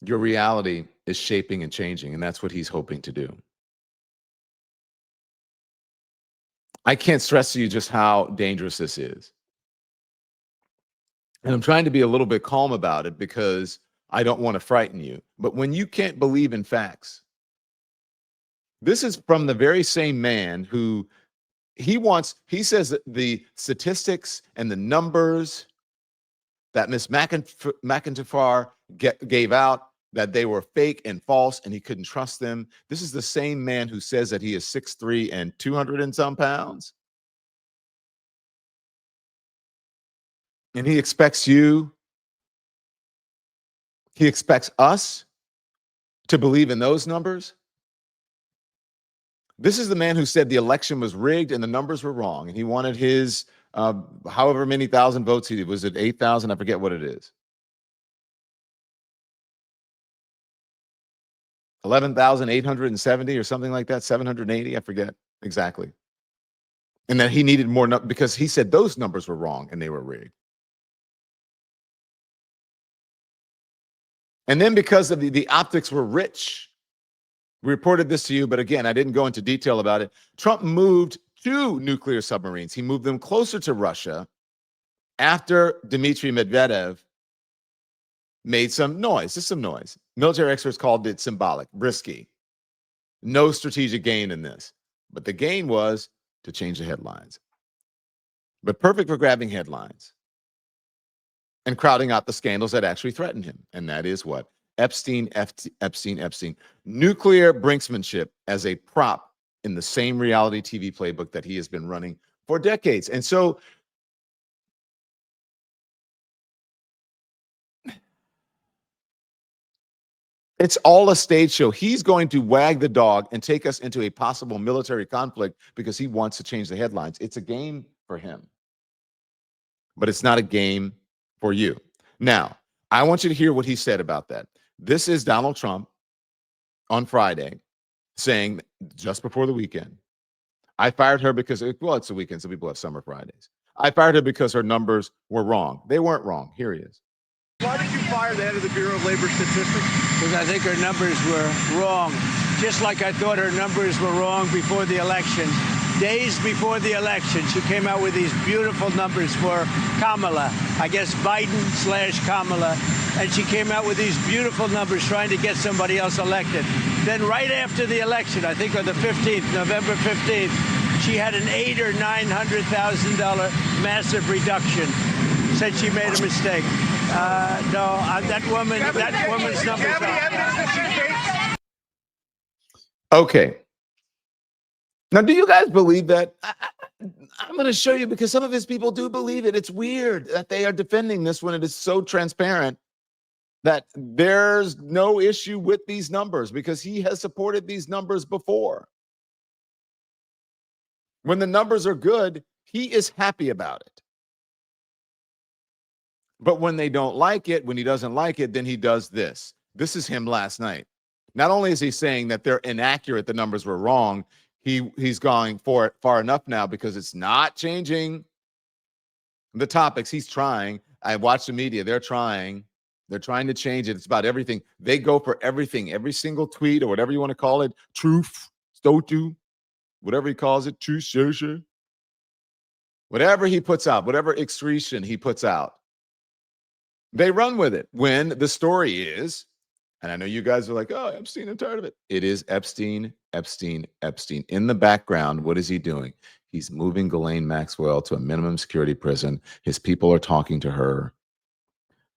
Your reality is shaping and changing, and that's what he's hoping to do. I can't stress to you just how dangerous this is. And I'm trying to be a little bit calm about it because I don't want to frighten you. But when you can't believe in facts, this is from the very same man who he says that the statistics and the numbers that Miss McIntyre gave out, that they were fake and false and he couldn't trust them. This is the same man who says that he is 6'3" and 200 and some pounds. And he expects us to believe in those numbers. This is the man who said the election was rigged and the numbers were wrong. And he wanted his, however many thousand votes he did. Was it 8,000? I forget what it is. 11,870 or something like that. 780. I forget exactly. And that he needed more because he said those numbers were wrong and they were rigged. And then because of the optics were rich, we reported this to you, but again, I didn't go into detail about it. Trump moved 2 nuclear submarines. He moved them closer to Russia after Dmitry Medvedev made some noise, just some noise. Military experts called it symbolic, risky. No strategic gain in this. But the gain was to change the headlines. But perfect for grabbing headlines and crowding out the scandals that actually threatened him. And that is what? Epstein. Nuclear brinksmanship as a prop in the same reality TV playbook that he has been running for decades. And so it's all a stage show. He's going to wag the dog and take us into a possible military conflict because he wants to change the headlines. It's a game for him, but it's not a game for you. Now, I want you to hear what he said about that. This is Donald Trump on Friday saying, just before the weekend, I fired her because, well, it's the weekend, so people have summer Fridays. I fired her because her numbers were wrong. They weren't wrong. Here he is. Why did you fire the head of the Bureau of Labor Statistics? Because I think her numbers were wrong. Just like I thought her numbers were wrong before the election. Days before the election, she came out with these beautiful numbers for Kamala. I guess Biden/Kamala. And she came out with these beautiful numbers trying to get somebody else elected. Then right after the election, I think on the 15th, November 15th, she had an $800,000 or $900,000 massive reduction. Said she made a mistake. No, that woman's numbers are. Okay. Now, do you guys believe that? I'm going to show you because some of his people do believe it. It's weird that they are defending this when it is so transparent that there's no issue with these numbers because he has supported these numbers before. When the numbers are good, he is happy about it. But when they don't like it, when he doesn't like it, then he does this. This is him last night. Not only is he saying that they're inaccurate, the numbers were wrong, he's going for it far enough now because it's not changing the topics. He's trying. I watch the media. They're trying. They're trying to change it. It's about everything. They go for everything, every single tweet or whatever you want to call it. Truth, stotu, whatever he calls it. Truth, sure. Whatever he puts out, whatever excretion he puts out, they run with it. When the story is, and I know you guys are like, oh, Epstein, I'm tired of it. It is Epstein. In the background, what is he doing? He's moving Ghislaine Maxwell to a minimum security prison. His people are talking to her,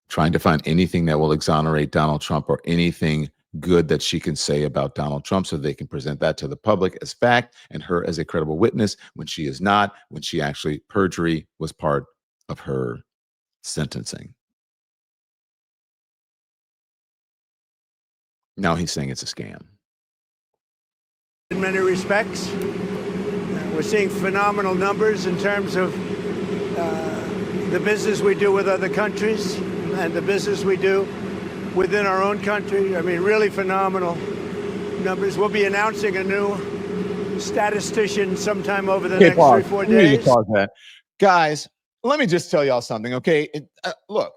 trying to find anything that will exonerate Donald Trump or anything good that she can say about Donald Trump so they can present that to the public as fact and her as a credible witness when she is not, when she actually, perjury was part of her sentencing. Now he's saying it's a scam. In many respects, we're seeing phenomenal numbers in terms of the business we do with other countries and the business we do within our own country. I mean, really phenomenal numbers. We'll be announcing a new statistician sometime over the next 3-4 days. Guys, let me just tell y'all something, okay? Look,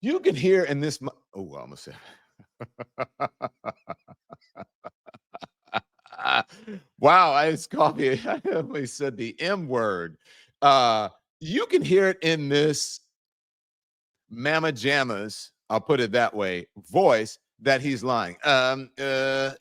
You can hear in this. Oh, well, I'm gonna say. Wow, iced coffee. I only said the M word. You can hear it in this Mama Jammas, I'll put it that way, voice that he's lying. That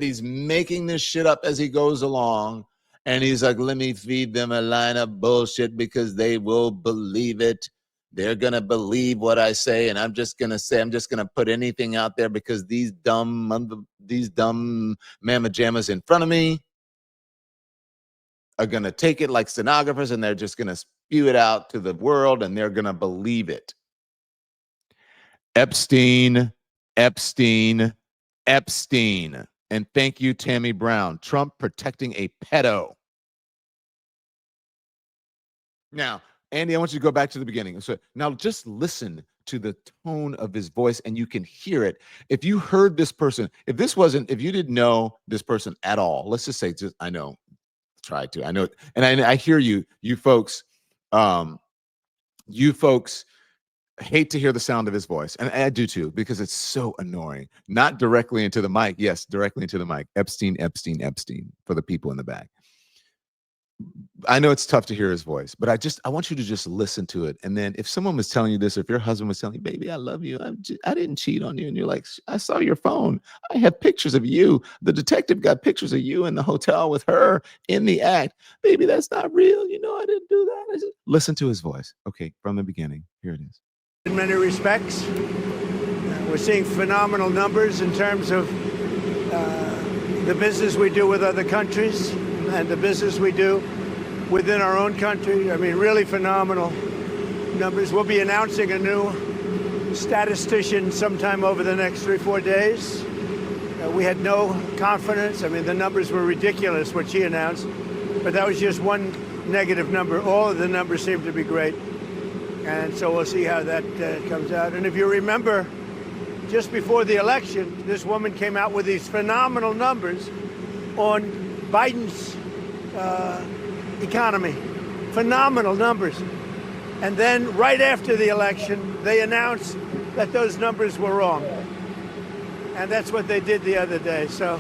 he's making this shit up as he goes along. And he's like, let me feed them a line of bullshit because they will believe it. They're going to believe what I say. And I'm just going to put anything out there because these dumb Mama Jammas in front of me are going to take it like stenographers and they're just going to spew it out to the world and they're going to believe it. Epstein. And thank you, Tammy Brown. Trump protecting a pedo. Now, Andy, I want you to go back to the beginning. So now just listen to the tone of his voice and you can hear it. If you heard this person, if you didn't know this person at all, let's just say, I know, try to, I know, and I hear you folks hate to hear the sound of his voice. And I do too, because it's so annoying. Not directly into the mic. Yes, directly into the mic. Epstein for the people in the back. I know it's tough to hear his voice, but I want you to just listen to it. And then if someone was telling you this, or if your husband was telling you, baby, I love you. I didn't cheat on you. And you're like, I saw your phone. I have pictures of you. The detective got pictures of you in the hotel with her in the act. Baby, that's not real. You know, I didn't do that. Listen to his voice. Okay, from the beginning. Here it is. In many respects, we're seeing phenomenal numbers in terms of the business we do with other countries and the business we do within our own country. I mean, really phenomenal numbers. We'll be announcing a new statistician sometime over the next 3-4 days. We had no confidence. I mean, the numbers were ridiculous, what she announced, but that was just one negative number. All of the numbers seem to be great. And so we'll see how that comes out. And if you remember, just before the election, this woman came out with these phenomenal numbers on Biden's economy. Phenomenal numbers. And then right after the election, they announced that those numbers were wrong. And that's what they did the other day. So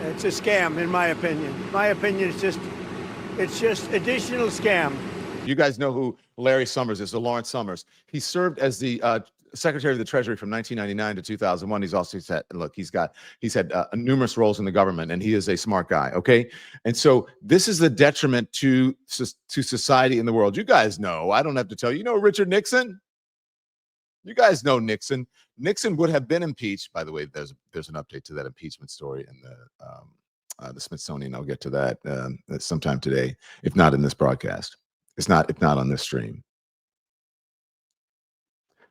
it's a scam, in my opinion. My opinion is it's just additional scam. You guys know who Larry Summers is, Lawrence Summers. He served as the Secretary of the Treasury from 1999 to 2001. He's also said, look, he's had numerous roles in the government, and he is a smart guy. Okay, and so this is the detriment to society in the world. You guys know. I don't have to tell you. You know Richard Nixon. You guys know Nixon. Nixon would have been impeached. By the way, there's an update to that impeachment story in the Smithsonian. I'll get to that sometime today, if not in this broadcast. If not on this stream.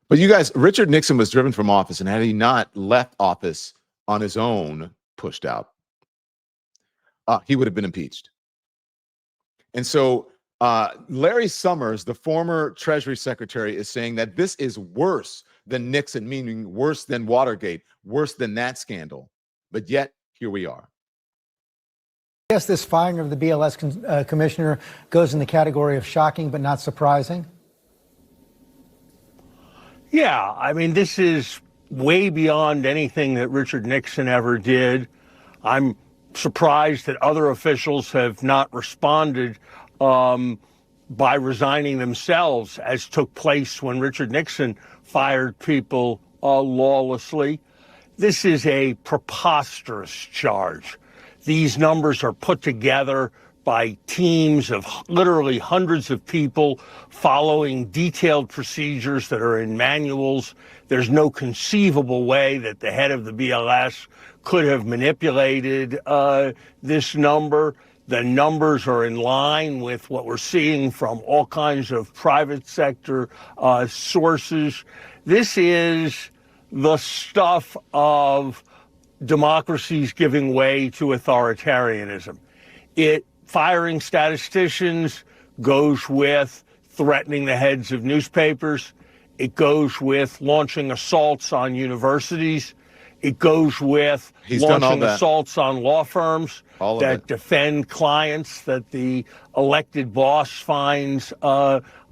But you guys, Richard Nixon was driven from office, and had he not left office on his own, pushed out, he would have been impeached. And so Larry Summers, the former Treasury Secretary, is saying that this is worse than Nixon, meaning worse than Watergate, worse than that scandal. But yet, here we are. I guess this firing of the BLS commissioner goes in the category of shocking but not surprising. Yeah, I mean, this is way beyond anything that Richard Nixon ever did. I'm surprised that other officials have not responded by resigning themselves, as took place when Richard Nixon fired people lawlessly. This is a preposterous charge. These numbers are put together by teams of literally hundreds of people following detailed procedures that are in manuals. There's no conceivable way that the head of the BLS could have manipulated this number. The numbers are in line with what we're seeing from all kinds of private sector sources. This is the stuff of democracies giving way to authoritarianism. Firing statisticians goes with threatening the heads of newspapers. It goes with launching assaults on universities. It goes with launching assaults on law firms that defend clients that the elected boss finds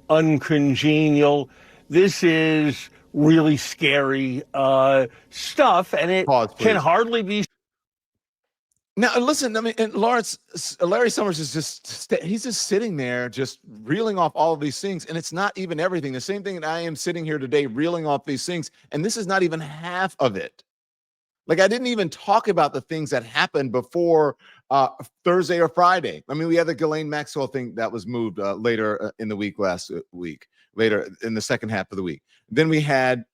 uncongenial. this is really scary stuff, and it Pause, can please. hardly be. Now, listen, I mean, and Larry Summers is he's just sitting there just reeling off all of these things, and it's not even everything. The same thing that I am sitting here today reeling off these things, and this is not even half of it. Like, I didn't even talk about the things that happened before Thursday or Friday. I mean, we had the Ghislaine Maxwell thing that was moved later in the week, last week, later in the second half of the week. Then we had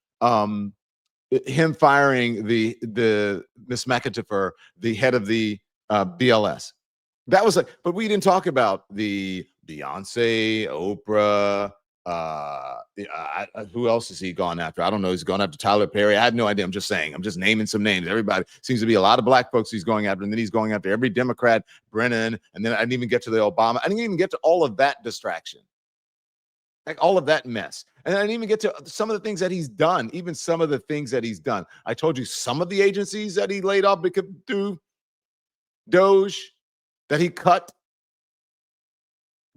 him firing the Miss McIntyre, the head of the BLS. That was but we didn't talk about the Beyonce, Oprah. Who else has he gone after? I don't know. He's gone after Tyler Perry. I had no idea. I'm just saying. I'm just naming some names. Everybody seems to be a lot of black folks he's going after, and then he's going after every Democrat, Brennan, and then I didn't even get to the Obama. I didn't even get to all of that distraction. Like all of that mess. And I didn't even get to some of the things that he's done, even some of the things that he's done. I told you some of the agencies that he laid off because through Doge, that he cut,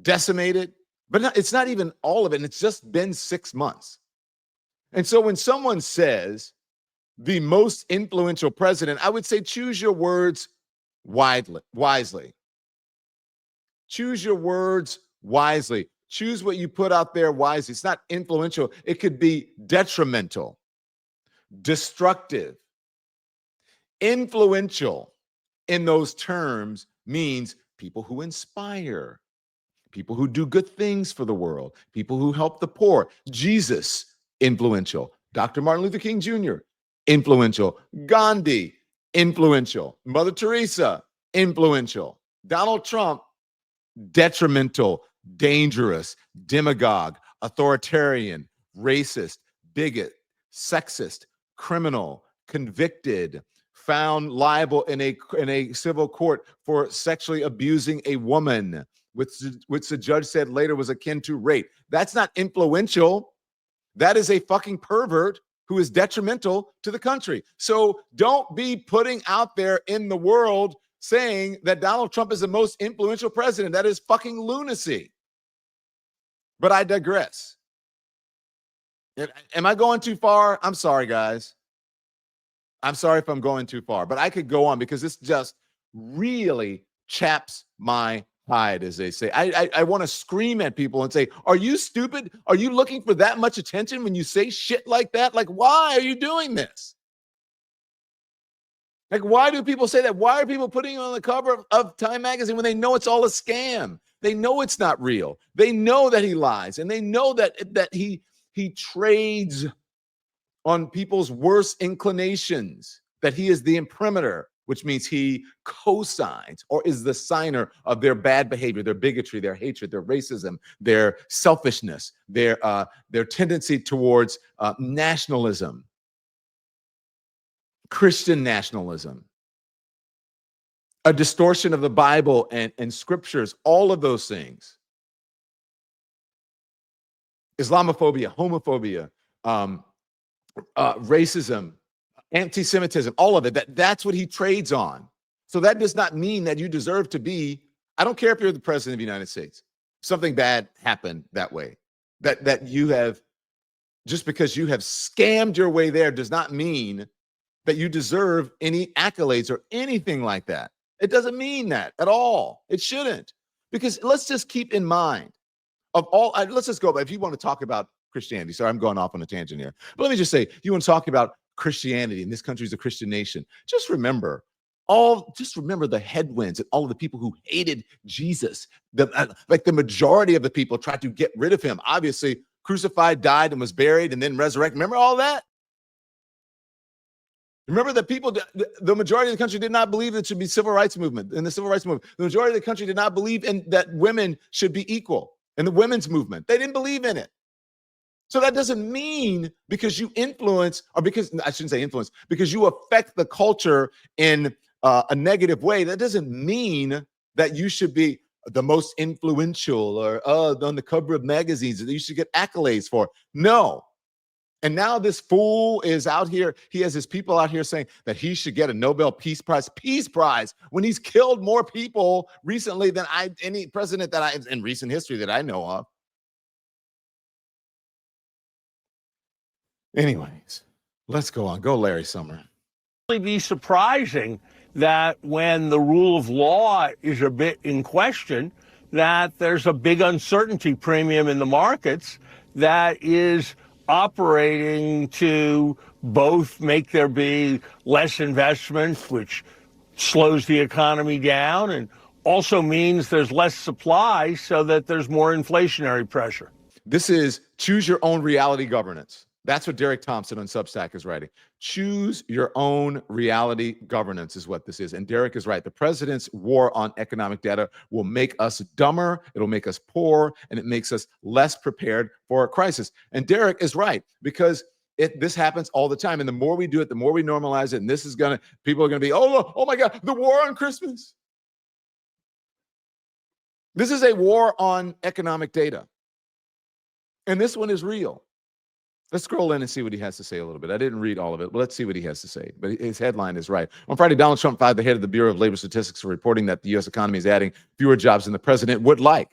decimated, but it's not even all of it. And it's just been 6 months. And so when someone says the most influential president, I would say choose your words wisely. Choose your words wisely. Choose what you put out there wisely. It's not influential. It could be detrimental, destructive. Influential in those terms means people who inspire, people who do good things for the world, people who help the poor. Jesus, influential. Dr. Martin Luther King Jr., influential. Gandhi, influential. Mother Teresa, influential. Donald Trump, detrimental, dangerous, demagogue, authoritarian, racist, bigot, sexist, criminal, convicted, found liable in a civil court for sexually abusing a woman, which the judge said later was akin to rape. That's not influential. That is a fucking pervert who is detrimental to the country. So don't be putting out there in the world saying that Donald Trump is the most influential president. That is fucking lunacy. But I digress. Am I going too far? I'm sorry, guys. I'm sorry if I'm going too far, but I could go on because this just really chaps my hide, as they say. I want to scream at people and say, are you stupid? Are you looking for that much attention when you say shit like that? Like, why are you doing this? Like, why do people say that? Why are people putting on the cover of Time magazine when they know it's all a scam? They know it's not real. They know that he lies, and they know that he trades on people's worst inclinations, that he is the imprimatur, which means he co-signs or is the signer of their bad behavior, their bigotry, their hatred, their racism, their selfishness, their tendency towards nationalism. Christian nationalism, a distortion of the Bible and scriptures, all of those things. Islamophobia, homophobia, racism, anti-Semitism, all of it. That's what he trades on. So that does not mean that you deserve to be, I don't care if you're the president of the United States, something bad happened that way. That you have, just because you have scammed your way there does not mean that you deserve any accolades or anything like that. It doesn't mean that at all. It shouldn't. Because let's just keep in mind of all, let's just go, if you want to talk about Christianity, sorry, I'm going off on a tangent here, but let me just say, you want to talk about Christianity and this country is a Christian nation, just remember the headwinds and all of the people who hated Jesus. Like the majority of the people tried to get rid of him. Obviously, crucified, died, and was buried, and then resurrected. Remember all that? Remember that people, the majority of the country did not believe there should be civil rights movement. In the civil rights movement, the majority of the country did not believe in that women should be equal in the women's movement. They didn't believe in it. So that doesn't mean because you influence, or because, I shouldn't say influence, because you affect the culture in a negative way, that doesn't mean that you should be the most influential or on the cover of magazines that you should get accolades for. No. And now this fool is out here. He has his people out here saying that he should get a Nobel Peace Prize when he's killed more people recently than any president that in recent history that I know of. Anyways, let's go on. Go, Larry Summer. Be surprising that when the rule of law is a bit in question, that there's a big uncertainty premium in the markets that is operating to both make there be less investment, which slows the economy down, and also means there's less supply so that there's more inflationary pressure. This is choose your own reality governance. That's what Derek Thompson on Substack is writing. Choose your own reality governance is what this is. And Derek is right. The president's war on economic data will make us dumber, it'll make us poor, and it makes us less prepared for a crisis. And Derek is right, because this happens all the time. And the more we do it, the more we normalize it. And this is people are gonna be, oh my God, the war on Christmas. This is a war on economic data. And this one is real. Let's scroll in and see what he has to say a little bit. I didn't read all of it, but let's see what he has to say. But his headline is right. On Friday, Donald Trump fired the head of the Bureau of Labor Statistics for reporting that the U.S. economy is adding fewer jobs than the president would like.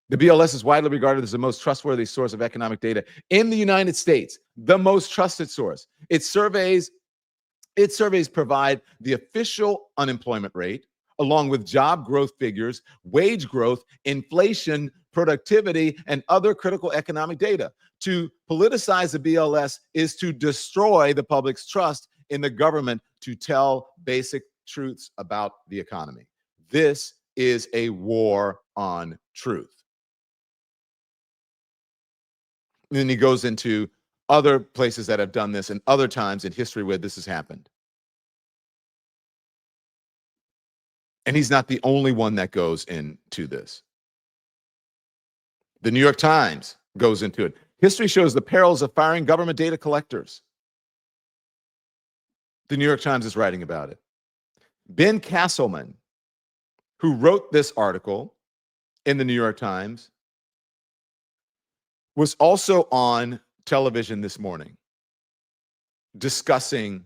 The BLS is widely regarded as the most trustworthy source of economic data in the United States, the most trusted source. Its surveys provide the official unemployment rate, along with job growth figures, wage growth, inflation, productivity, and other critical economic data. To politicize the BLS is to destroy the public's trust in the government to tell basic truths about the economy. This is a war on truth. And then he goes into other places that have done this and other times in history where this has happened. And he's not the only one that goes into this. The New York Times goes into it. History shows the perils of firing government data collectors. The New York Times is writing about it. Ben Castleman, who wrote this article in the New York Times, was also on television this morning discussing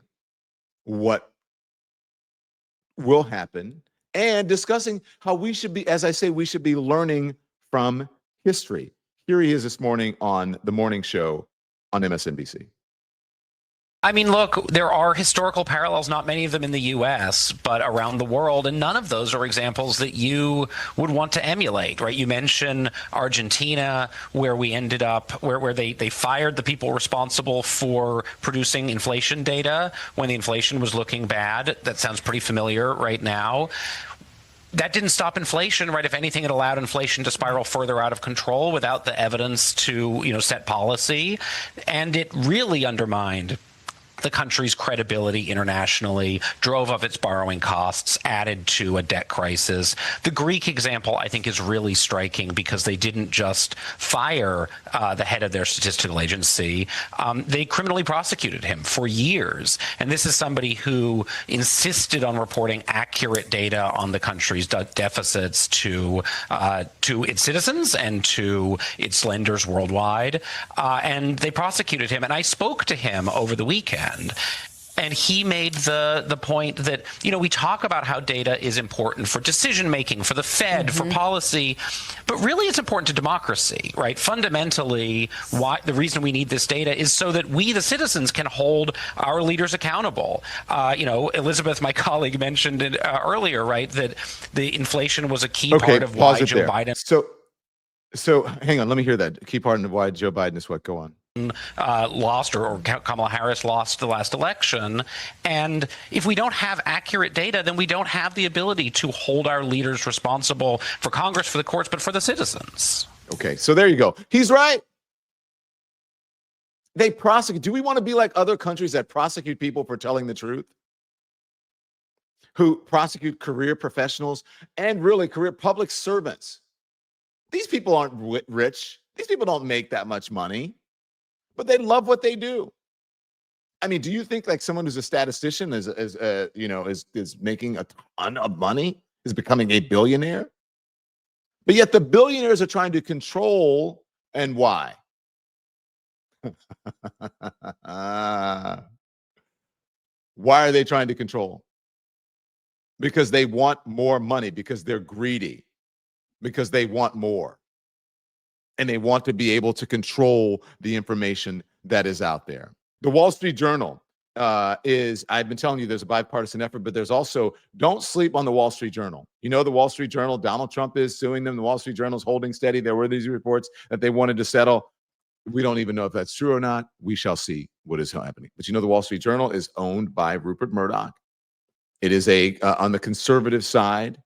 what will happen and discussing how we should be, as I say, we should be learning from history. Here he is this morning on the morning show on MSNBC. I mean, look, there are historical parallels, not many of them in the U.S., but around the world, and none of those are examples that you would want to emulate, right? You mention Argentina, where we ended up, where they fired the people responsible for producing inflation data when the inflation was looking bad. That sounds pretty familiar right now. That didn't stop inflation, right? If anything, it allowed inflation to spiral further out of control without the evidence to, set policy. And it really undermined the country's credibility internationally, drove up its borrowing costs, added to a debt crisis. The Greek example, I think, is really striking because they didn't just fire the head of their statistical agency. They criminally prosecuted him for years. And this is somebody who insisted on reporting accurate data on the country's deficits to its citizens and to its lenders worldwide. And they prosecuted him. And I spoke to him over the weekend. And he made the point that, we talk about how data is important for decision making, for the Fed, for policy, but really it's important to democracy, right? Fundamentally, the reason we need this data is so that we, the citizens, can hold our leaders accountable. Elizabeth, my colleague, mentioned it earlier, right, that the inflation was a key part of why Joe Biden. So hang on, let me hear that. Key part of why Joe Biden is what? Go on. Lost or Kamala Harris lost the last election. And if we don't have accurate data, then we don't have the ability to hold our leaders responsible for Congress, for the courts, but for the citizens. Okay, so there you go. He's right. They prosecute. Do we want to be like other countries that prosecute people for telling the truth? Who prosecute career professionals and really career public servants? These people aren't rich. These people don't make that much money, but they love what they do. I mean, do you think like someone who's a statistician is making a ton of money, is becoming a billionaire? But yet the billionaires are trying to control, and why? Why are they trying to control? Because they want more money, because they're greedy, because they want more. And they want to be able to control the information that is out there. The Wall Street Journal I've been telling you there's a bipartisan effort, but there's also, don't sleep on the Wall Street Journal. You know, the Wall Street Journal, Donald Trump is suing them. The Wall Street Journal is holding steady. There were these reports that they wanted to settle. We don't even know if that's true or not. We shall see what is happening. But you know, the Wall Street Journal is owned by Rupert Murdoch. It is on the conservative side.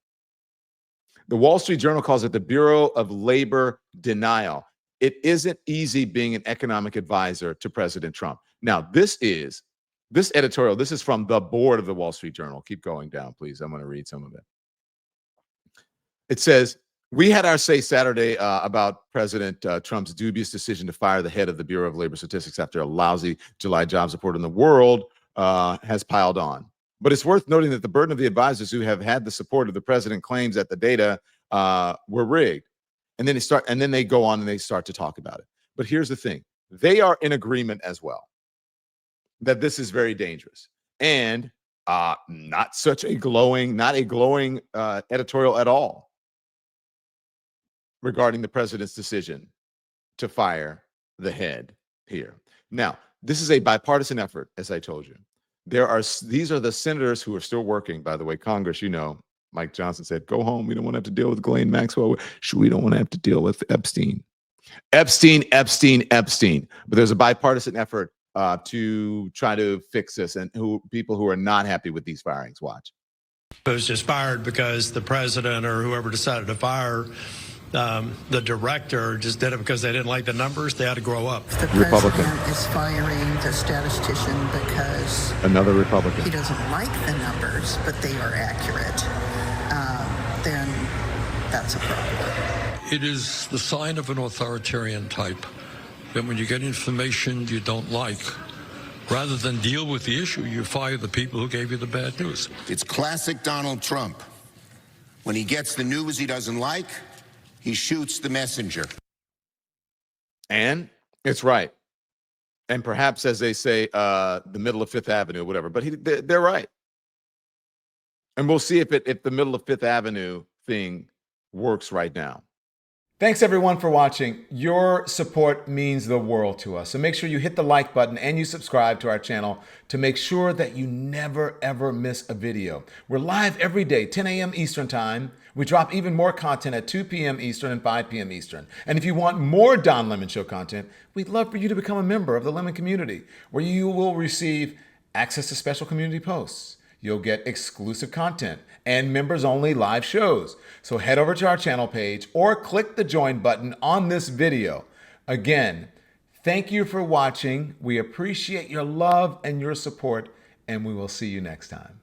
The Wall Street Journal calls it the Bureau of Labor Denial. It isn't easy being an economic advisor to President Trump. Now, this editorial, this is from the board of the Wall Street Journal. Keep going down, please. I'm going to read some of it. It says, we had our say Saturday about President Trump's dubious decision to fire the head of the Bureau of Labor Statistics after a lousy July jobs report in the world has piled on. But it's worth noting that the burden of the advisors who have had the support of the president claims that the data were rigged. And then they go on and they start to talk about it. But here's the thing. They are in agreement as well that this is very dangerous and not a glowing editorial at all regarding the president's decision to fire the head here. Now, this is a bipartisan effort, as I told you. These are the senators who are still working, by the way. Congress, you know, Mike Johnson said, go home. We don't want to have to deal with Ghislaine Maxwell. We don't want to have to deal with Epstein. Epstein. But there's a bipartisan effort to try to fix this, and people who are not happy with these firings. Watch. It was just fired because the president or whoever decided to fire the director just did it because they didn't like the numbers. They had to grow up. The Republican president is firing the statistician because another Republican. He doesn't like the numbers, but they are accurate. Then that's a problem. It is the sign of an authoritarian type that when you get information you don't like, rather than deal with the issue, you fire the people who gave you the bad news. It's classic Donald Trump. When he gets the news he doesn't like, he shoots the messenger. And it's right. And perhaps, as they say, the middle of Fifth Avenue or whatever. But they're right. And we'll see if the middle of Fifth Avenue thing works right now. Thanks, everyone, for watching. Your support means the world to us. So make sure you hit the like button and you subscribe to our channel to make sure that you never, ever miss a video. We're live every day, 10 a.m. Eastern Time. We drop even more content at 2 p.m. Eastern and 5 p.m. Eastern. And if you want more Don Lemon Show content, we'd love for you to become a member of the Lemon community, where you will receive access to special community posts. You'll get exclusive content and members-only live shows. So head over to our channel page or click the join button on this video. Again, thank you for watching. We appreciate your love and your support, and we will see you next time.